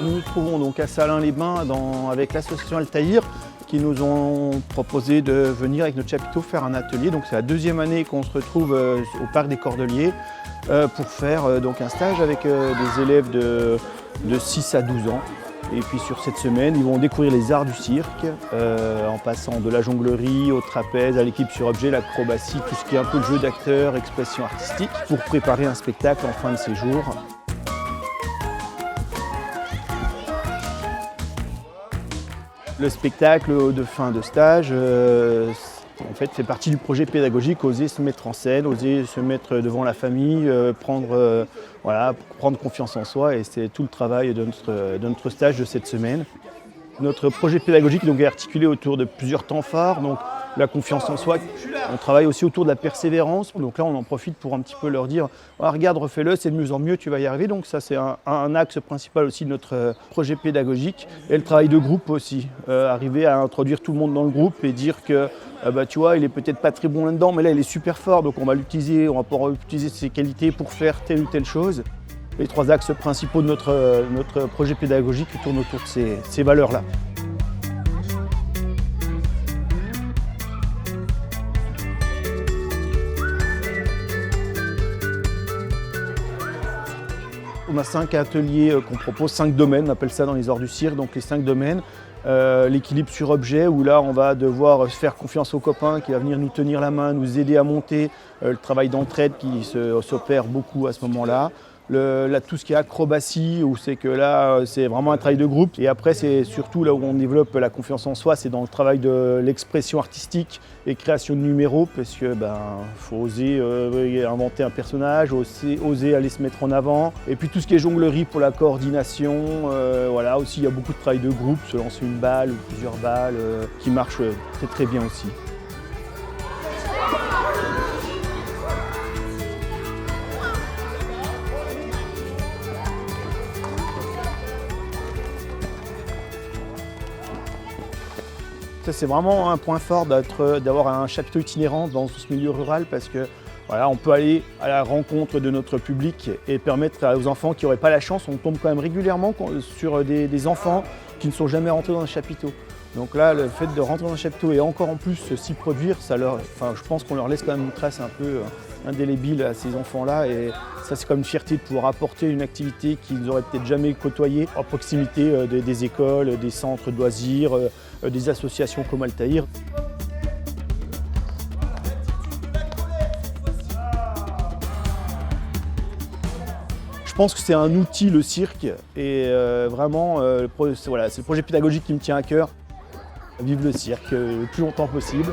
Nous nous trouvons donc à Salins-les-Bains avec l'association Altaïr qui nous ont proposé de venir avec notre chapiteau faire un atelier. Donc c'est la deuxième année qu'on se retrouve au Parc des Cordeliers pour faire donc un stage avec des élèves de 6 à 12 ans. Et puis sur cette semaine, ils vont découvrir les arts du cirque, en passant de la jonglerie au trapèze, à l'équipe sur objet, l'acrobatie, tout ce qui est un peu le jeu d'acteur, expression artistique, pour préparer un spectacle en fin de séjour. Le spectacle de fin de stage en fait, fait partie du projet pédagogique Oser se mettre en scène, oser se mettre devant la famille, prendre confiance en soi, et c'est tout le travail de notre stage de cette semaine. Notre projet pédagogique donc, est articulé autour de plusieurs temps forts. Donc, la confiance en soi, on travaille aussi autour de la persévérance. Donc là, on en profite pour un petit peu leur dire ah, regarde, refais-le, c'est de mieux en mieux, tu vas y arriver. Donc ça, c'est un axe principal aussi de notre projet pédagogique. Et le travail de groupe aussi, arriver à introduire tout le monde dans le groupe et dire que tu vois, il est peut-être pas très bon là-dedans, mais là, il est super fort, donc on va l'utiliser, on va pouvoir utiliser ses qualités pour faire telle ou telle chose. Les trois axes principaux de notre projet pédagogique tournent autour de ces valeurs-là. On a 5 ateliers qu'on propose, 5 domaines, on appelle ça dans les arts du cirque, donc les 5 domaines. L'équilibre sur objet, où là on va devoir faire confiance aux copains qui va venir nous tenir la main, nous aider à monter, le travail d'entraide qui s'opère beaucoup à ce moment-là. Tout ce qui est acrobatie, où c'est que là c'est vraiment un travail de groupe. Et après c'est surtout là où on développe la confiance en soi, c'est dans le travail de l'expression artistique et création de numéros, parce que faut oser inventer un personnage, oser aller se mettre en avant. Et puis tout ce qui est jonglerie pour la coordination, voilà, aussi il y a beaucoup de travail de groupe, se lancer une balle ou plusieurs balles, qui marche très très bien aussi. Ça, c'est vraiment un point fort d'avoir un chapiteau itinérant dans ce milieu rural, parce que voilà, on peut aller à la rencontre de notre public et permettre aux enfants qui n'auraient pas la chance, on tombe quand même régulièrement sur des enfants qui ne sont jamais rentrés dans un chapiteau. Donc là, le fait de rentrer dans un chapiteau et encore en plus s'y produire, je pense qu'on leur laisse quand même une trace un peu indélébile à ces enfants-là, et ça c'est comme une fierté de pouvoir apporter une activité qu'ils n'auraient peut-être jamais côtoyée à proximité des écoles, des centres de loisirs, des associations comme Altaïr. Je pense que c'est un outil, le cirque, et vraiment c'est le projet pédagogique qui me tient à cœur. Vive le cirque le plus longtemps possible.